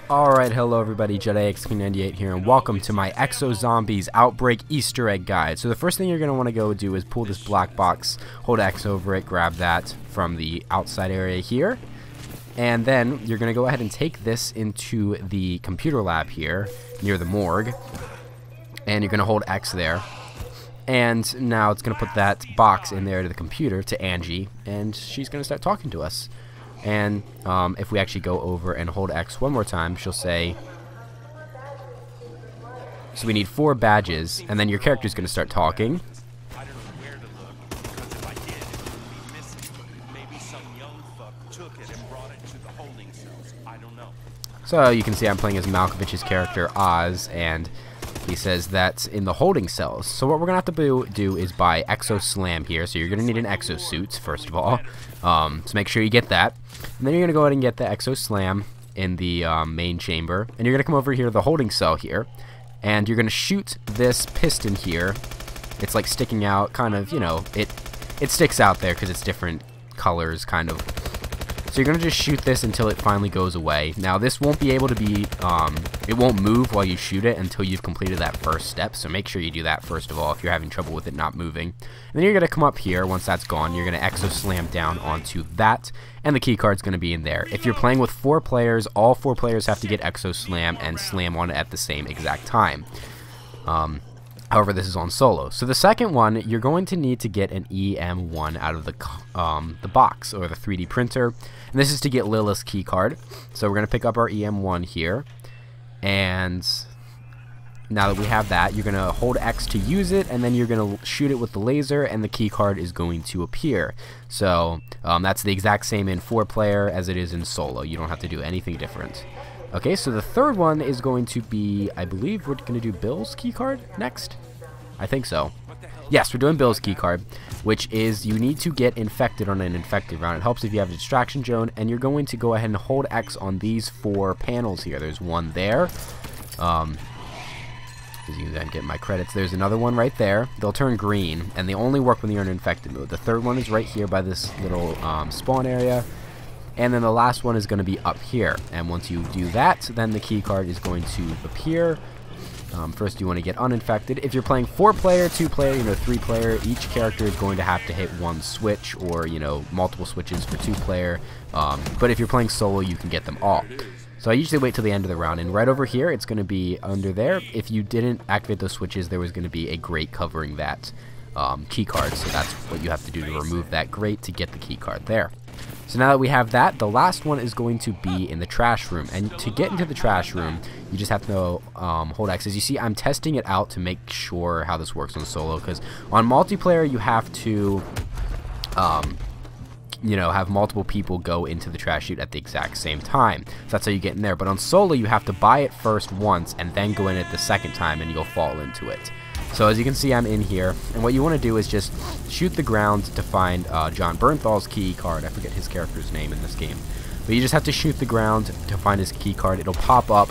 Alright, hello everybody, JediXP98 here, and welcome to my Exo Zombies Outbreak Easter Egg Guide. So the first thing you're going to want to go do is pull this black box, hold X over it, grab that from the outside area here, and then you're going to go ahead and take this into the computer lab here, near the morgue, and you're going to hold X there. And now it's going to put that box in there to the computer, to Angie, and she's going to start talking to us. And if we actually go over and hold X one more time, she'll say, so we need 4 badges, and then your character's going to start talking. I don't know where to look, because if I did, it would be missing. Maybe some young fuck took it and brought it to the holding cells. I don't know. So you can see I'm playing as Malkovich's character, Oz, and he says that's in the holding cells. So what we're going to have to do is buy Exo Slam here. So you're going to need an exosuit, first of all. So make sure you get that. And then you're going to go ahead and get the Exo Slam in the main chamber. And you're going to come over here to the holding cell here. And you're going to shoot this piston here. It's like sticking out, kind of, you know, it sticks out there because it's different colors, kind of. So you're going to just shoot this until it finally goes away. Now this won't be able to be, it won't move while you shoot it until you've completed that first step. So make sure you do that first of all if you're having trouble with it not moving. And then you're going to come up here, once that's gone, you're going to Exo Slam down onto that. And the key card's going to be in there. If you're playing with 4 players, all 4 players have to get Exo Slam and slam on it at the same exact time. However, this is on solo. So the second one, you're going to need to get an EM1 out of the box, or the 3D printer. And this is to get Lilith's key card. So we're going to pick up our EM1 here. And now that we have that, you're going to hold X to use it, and then you're going to shoot it with the laser, and the key card is going to appear. So that's the exact same in 4-player as it is in solo. You don't have to do anything different. Okay, so the third one is going to be, I believe we're going to do Bill's keycard next? I think so. Yes, we're doing Bill's keycard, which is you need to get infected on an infected round. It helps if you have a distraction zone, and you're going to go ahead and hold X on these 4 panels here. There's one there. As you can then get my credits. There's another one right there. They'll turn green, and they only work when you're in infected mode. The third one is right here by this little spawn area. And then the last one is going to be up here. And once you do that, then the key card is going to appear. First, you want to get uninfected. If you're playing 4-player, 2-player, 3-player, each character is going to have to hit 1 switch, or multiple switches for 2-player. But if you're playing solo, you can get them all. So I usually wait till the end of the round, and right over here, it's going to be under there. If you didn't activate those switches, there was going to be a grate covering that key card. So that's what you have to do to remove that grate to get the key card there. So now that we have that, the last one is going to be in the trash room. And to get into the trash room, you just have to hold X. As you see, I'm testing it out to make sure how this works on solo, because on multiplayer, you have to, have multiple people go into the trash chute at the exact same time. So that's how you get in there. But on solo, you have to buy it first once and then go in it the second time, and you'll fall into it. So as you can see, I'm in here, and what you want to do is just shoot the ground to find John Bernthal's key card. I forget his character's name in this game. But you just have to shoot the ground to find his key card. It'll pop up.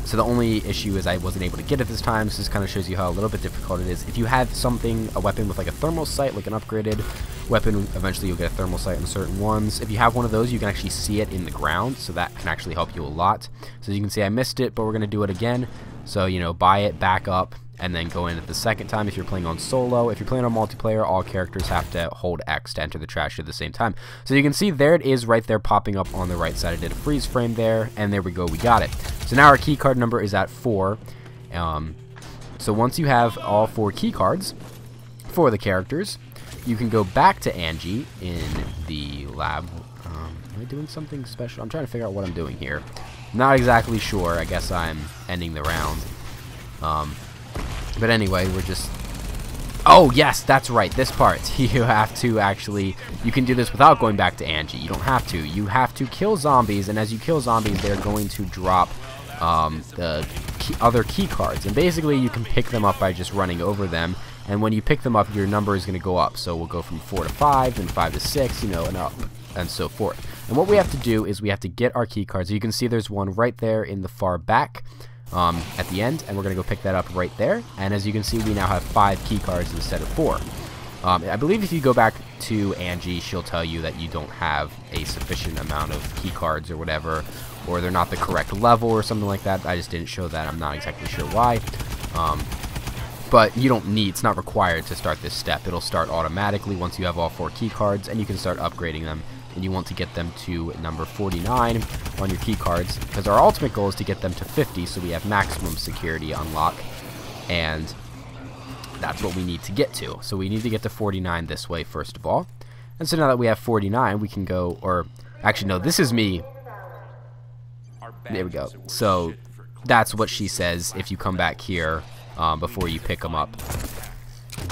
So the only issue is I wasn't able to get it this time, so this kind of shows you how a little bit difficult it is. If you have a weapon with like a thermal sight, like an upgraded weapon, eventually you'll get a thermal sight on certain ones. If you have one of those, you can actually see it in the ground, so that can actually help you a lot. So as you can see, I missed it, but we're going to do it again. So, buy it, back up, and then go in at the second time if you're playing on solo. If you're playing on multiplayer, all characters have to hold X to enter the trash at the same time. So you can see there it is right there popping up on the right side. I did a freeze frame there, and there we go, we got it. So now our key card number is at 4. So once you have all 4 key cards for the characters, you can go back to Angie in the lab. Am I doing something special? I'm trying to figure out what I'm doing here. Not exactly sure. I guess I'm ending the round. But anyway, we're just... Oh, yes, that's right. This part. You have to actually... You can do this without going back to Angie. You don't have to. You have to kill zombies, and as you kill zombies, they're going to drop the other key cards. And basically, you can pick them up by just running over them. And when you pick them up, your number is going to go up. So we'll go from 4 to 5, then 5 to 6, and up, and so forth. And what we have to do is we have to get our key cards. So you can see there's one right there in the far back at the end, and we're going to go pick that up right there. And as you can see, we now have 5 key cards instead of 4. I believe if you go back to Angie, she'll tell you that you don't have a sufficient amount of key cards or whatever, or they're not the correct level or something like that. I just didn't show that. I'm not exactly sure why. But you don't need, it's not required to start this step. It'll start automatically once you have all 4 key cards, and you can start upgrading them. And you want to get them to number 49 on your key cards, because our ultimate goal is to get them to 50, so we have maximum security unlock, and that's what we need to get to. So we need to get to 49 this way first of all. And so now that we have 49, we can go, or actually no, this is me. There we go. So that's what she says if you come back here before you pick them up.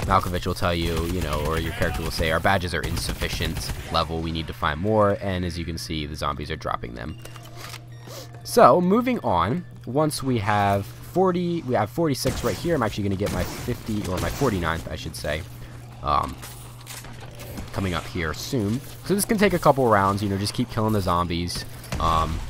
Malkovich will tell you, you know, or your character will say, our badges are insufficient level, we need to find more, and as you can see, the zombies are dropping them. So, moving on, once we have 40, we have 46 right here. I'm actually going to get my 50, or my 49th, I should say, coming up here soon. So this can take a couple rounds, you know, just keep killing the zombies,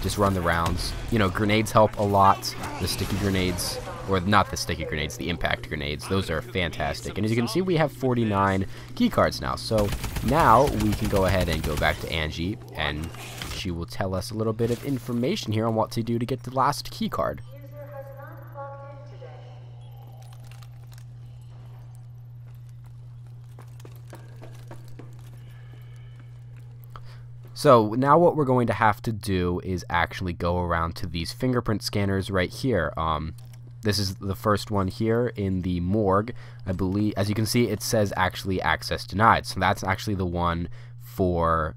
just run the rounds. You know, grenades help a lot, the sticky grenades. Or not the sticky grenades, the impact grenades. Those are fantastic. And as you can see, we have 49 key cards now. So now we can go ahead and go back to Angie, and she will tell us a little bit of information here on what to do to get the last key card. So now what we're going to have to do is actually go around to these fingerprint scanners right here. This is the first one here in the morgue. I believe, as you can see, it says actually access denied. So that's actually the one for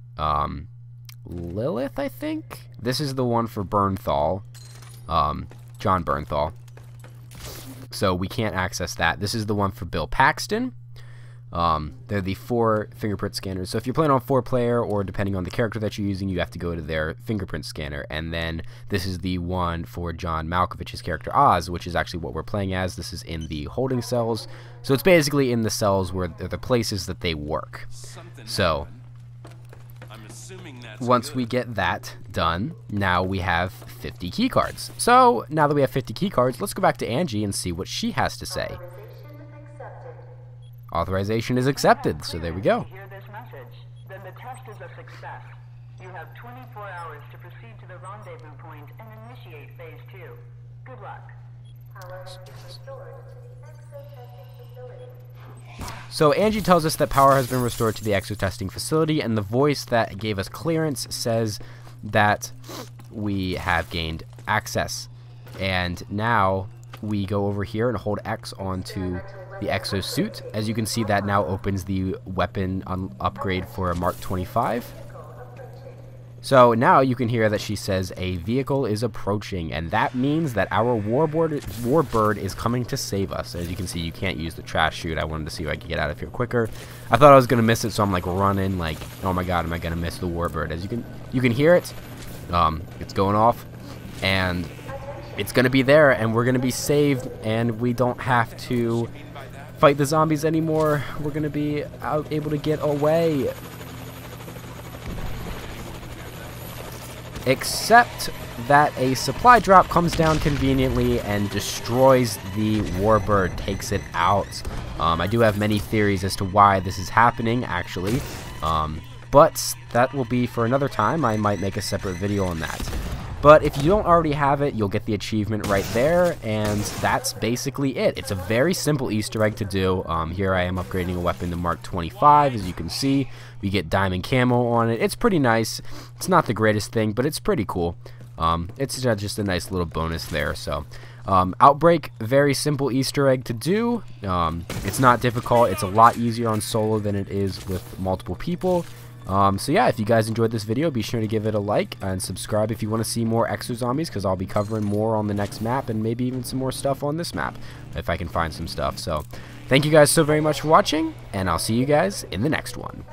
Lilith, I think. This is the one for Bernthal, John Bernthal. So we can't access that. This is the one for Bill Paxton. They're the 4 fingerprint scanners. So if you're playing on 4-player, or depending on the character that you're using, you have to go to their fingerprint scanner. And then this is the one for John Malkovich's character Oz, which is actually what we're playing as. This is in the holding cells. So it's basically in the cells where they're the places that they work. So once we get that done, now we have 50 key cards. So now that we have 50 key cards, let's go back to Angie and see what she has to say. Authorization is accepted, so there we go. Hear this message, then the test is a success. You have 24 hours to proceed to the rendezvous point and initiate phase 2. Good luck. So Angie tells us that power has been restored to the exo testing facility, and the voice that gave us clearance says that we have gained access. And now we go over here and hold X onto the exosuit. As you can see, that now opens the weapon upgrade for a Mark 25. So now you can hear that she says a vehicle is approaching, and that means that our warbird is coming to save us. As you can see, you can't use the trash chute. I wanted to see if I could get out of here quicker. I thought I was gonna miss it, so I'm like running, like, oh my god, am I gonna miss the warbird? As you can hear it, it's going off, and it's gonna be there, and we're gonna be saved, and we don't have to fight the zombies anymore. We're gonna be able to get away. Except that a supply drop comes down conveniently and destroys the warbird, takes it out. I do have many theories as to why this is happening, actually, but that will be for another time. I might make a separate video on that. But if you don't already have it, you'll get the achievement right there, and that's basically it. It's a very simple Easter egg to do. Here I am upgrading a weapon to Mark 25, as you can see. We get diamond camo on it. It's pretty nice. It's not the greatest thing, but it's pretty cool. It's just a nice little bonus there. So, Outbreak, very simple Easter egg to do. It's not difficult. It's a lot easier on solo than it is with multiple people. So yeah, if you guys enjoyed this video, be sure to give it a like and subscribe if you want to see more Exo Zombies, because I'll be covering more on the next map and maybe even some more stuff on this map if I can find some stuff. So thank you guys so very much for watching, and I'll see you guys in the next one.